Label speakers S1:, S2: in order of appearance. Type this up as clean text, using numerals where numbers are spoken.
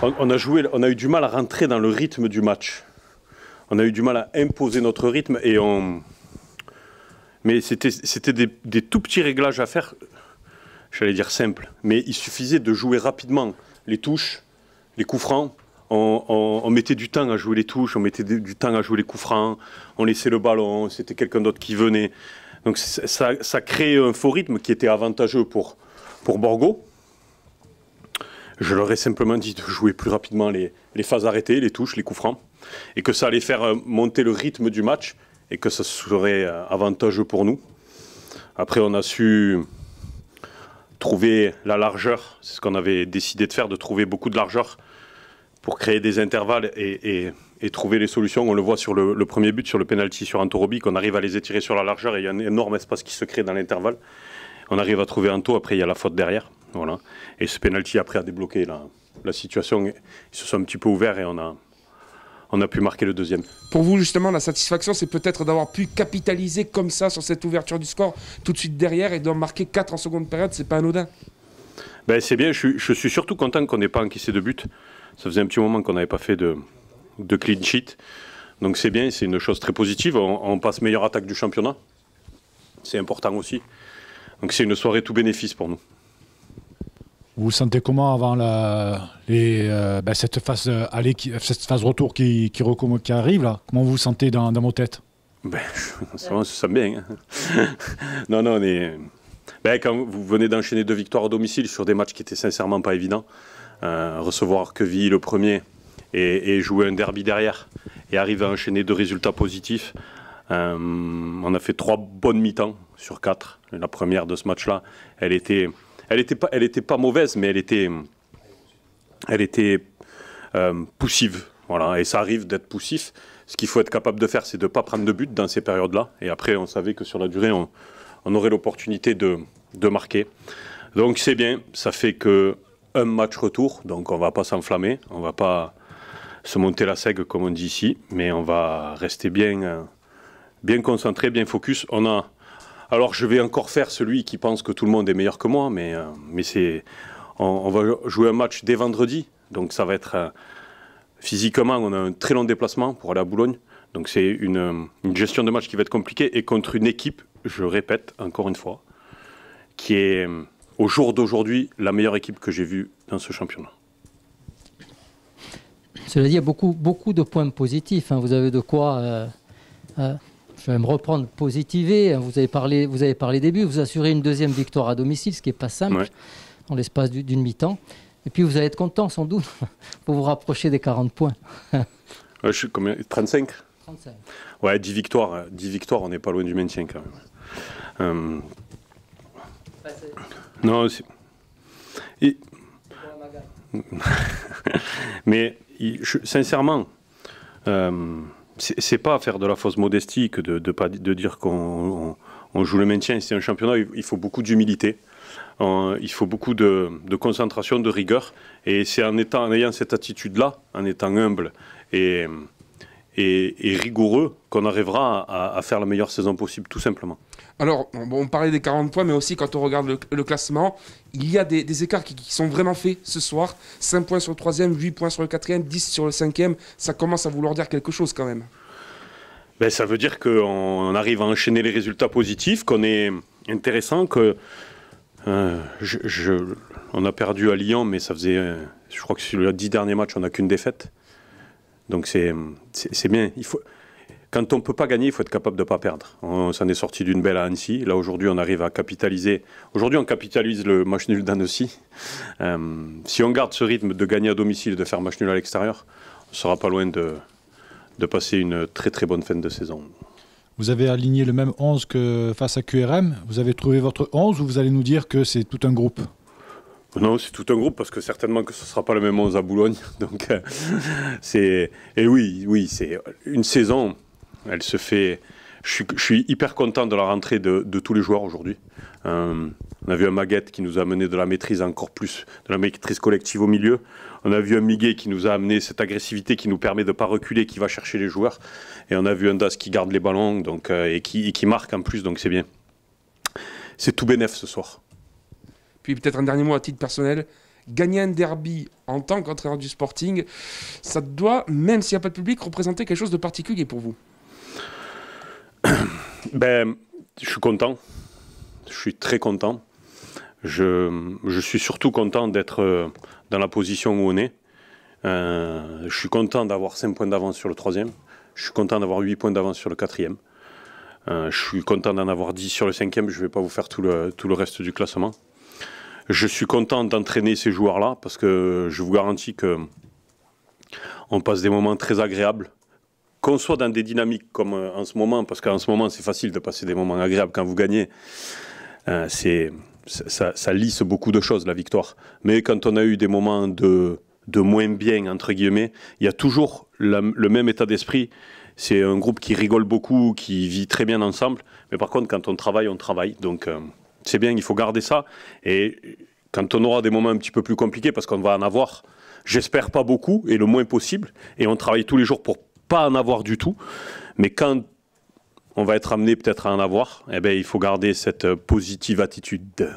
S1: on a eu du mal à rentrer dans le rythme du match. On a eu du mal à imposer notre rythme mais c'était des tout petits réglages à faire, j'allais dire simples, mais il suffisait de jouer rapidement les touches, les coups francs. On mettait du temps à jouer les touches, on mettait du temps à jouer les coups francs, on laissait le ballon, c'était quelqu'un d'autre qui venait. Donc ça créait un faux rythme qui était avantageux pour Borgo. Je leur ai simplement dit de jouer plus rapidement les phases arrêtées, les touches, les coups francs, et que ça allait faire monter le rythme du match et que ça serait avantageux pour nous. Après, on a su trouver la largeur, c'est ce qu'on avait décidé de faire, de trouver beaucoup de largeur pour créer des intervalles et trouver les solutions. On le voit sur le premier but, sur le penalty sur Anto Robi, qu'on arrive à les étirer sur la largeur et il y a un énorme espace qui se crée dans l'intervalle. On arrive à trouver Anto, après il y a la faute derrière. Voilà. Et ce penalty après a débloqué la situation. Ils se sont un petit peu ouverts et on a pu marquer le deuxième.
S2: Pour vous, justement, la satisfaction, c'est peut-être d'avoir pu capitaliser comme ça sur cette ouverture du score tout de suite derrière et d'en marquer 4 en seconde période, c'est pas anodin.
S1: Ben, c'est bien, je suis surtout content qu'on n'ait pas encaissé de but. Ça faisait un petit moment qu'on n'avait pas fait de clean sheet. Donc c'est bien, c'est une chose très positive. On passe meilleure attaque du championnat. C'est important aussi. Donc c'est une soirée tout bénéfice pour nous.
S3: Vous vous sentez comment avant cette phase retour qui arrive là? Comment vous vous sentez dans vos têtes?
S1: Ben, on se sent bien. Hein. Non, quand vous venez d'enchaîner 2 victoires à domicile sur des matchs qui étaient sincèrement pas évidents, recevoir Quevilly le premier et jouer un derby derrière et arriver à enchaîner 2 résultats positifs. On a fait 3 bonnes mi-temps sur 4. La première de ce match-là, elle était pas mauvaise, mais elle était poussive. Voilà. Et ça arrive d'être poussif. Ce qu'il faut être capable de faire, c'est de ne pas prendre de but dans ces périodes-là. Et après, on savait que sur la durée, on aurait l'opportunité de marquer. Donc c'est bien. Ça fait qu'un match retour. Donc on ne va pas s'enflammer. On ne va pas se monter la seigue, comme on dit ici. Mais on va rester bien concentré, bien focus. Alors je vais encore faire celui qui pense que tout le monde est meilleur que moi, mais on va jouer un match dès vendredi, donc ça va être physiquement, on a un très long déplacement pour aller à Boulogne, donc c'est une gestion de match qui va être compliquée et contre une équipe, je répète encore une fois, qui est au jour d'aujourd'hui la meilleure équipe que j'ai vue dans ce championnat.
S4: Cela dit, il y a beaucoup de points positifs, hein. Vous avez de quoi... Je vais me reprendre, positiver. Vous avez parlé début, vous assurez une 2e victoire à domicile, ce qui n'est pas simple, ouais, en l'espace d'une mi-temps. Et puis vous allez être content, sans doute, pour vous rapprocher des 40 points.
S1: Je suis combien 35
S4: 35.
S1: Ouais, 10 victoires, on n'est pas loin du maintien quand même. Non, c'est... Mais sincèrement... c'est pas faire de la fausse modestie que de dire qu'on joue le maintien. C'est un championnat, il faut beaucoup d'humilité, il faut beaucoup de concentration, de rigueur. Et c'est en ayant cette attitude-là, en étant humble et rigoureux, qu'on arrivera à faire la meilleure saison possible, tout simplement.
S2: Alors, on parlait des 40 points, mais aussi quand on regarde le classement, il y a des écarts qui sont vraiment faits ce soir. 5 points sur le 3e, 8 points sur le 4e, 10 sur le 5e. Ça commence à vouloir dire quelque chose quand même.
S1: Ben, ça veut dire qu'on arrive à enchaîner les résultats positifs, qu'on est intéressant, que on a perdu à Lyon, mais ça faisait, je crois que sur les 10 derniers matchs, on n'a qu'une défaite. Donc c'est bien. Quand on ne peut pas gagner, il faut être capable de ne pas perdre. On s'en est sorti d'une belle à Annecy. Là, aujourd'hui, on arrive à capitaliser. Aujourd'hui, on capitalise le match nul d'Annecy. Si on garde ce rythme de gagner à domicile et de faire match nul à l'extérieur, on ne sera pas loin de passer une très très bonne fin de saison.
S3: Vous avez aligné le même 11 que face à QRM. Vous avez trouvé votre 11 ou vous allez nous dire que c'est tout un groupe?
S1: Non, c'est tout un groupe parce que certainement que ce ne sera pas le même 11 à Boulogne. Donc, et oui, c'est une saison... Elle se fait. Je suis hyper content de la rentrée de tous les joueurs aujourd'hui. On a vu un Maguette qui nous a amené de la maîtrise encore plus, de la maîtrise collective au milieu. On a vu un Miguet qui nous a amené cette agressivité qui nous permet de ne pas reculer, qui va chercher les joueurs. Et on a vu un Das qui garde les ballons donc, et qui marque en plus, donc c'est bien. C'est tout bénef ce soir.
S2: Puis peut-être un dernier mot à titre personnel. gagner un derby en tant qu'entraîneur du Sporting, ça doit, même s'il n'y a pas de public, représenter quelque chose de particulier pour vous.
S1: Ben, je suis content. Je suis très content. Je suis surtout content d'être dans la position où on est. Je suis content d'avoir 5 points d'avance sur le 3e. Je suis content d'avoir 8 points d'avance sur le 4e. Je suis content d'en avoir 10 sur le 5e. Je ne vais pas vous faire tout le reste du classement. Je suis content d'entraîner ces joueurs-là parce que je vous garantis qu'on passe des moments très agréables. Qu'on soit dans des dynamiques comme en ce moment, parce qu'en ce moment c'est facile de passer des moments agréables quand vous gagnez. Ça lisse beaucoup de choses, la victoire. Mais quand on a eu des moments de moins bien, entre guillemets, il y a toujours le même état d'esprit. C'est un groupe qui rigole beaucoup, qui vit très bien ensemble. Mais par contre, quand on travaille, on travaille. Donc c'est bien, il faut garder ça. Et quand on aura des moments un petit peu plus compliqués, parce qu'on va en avoir, j'espère pas beaucoup, et le moins possible, et on travaille tous les jours pour pas en avoir du tout. Mais quand on va être amené peut-être à en avoir, eh ben, il faut garder cette positive attitude.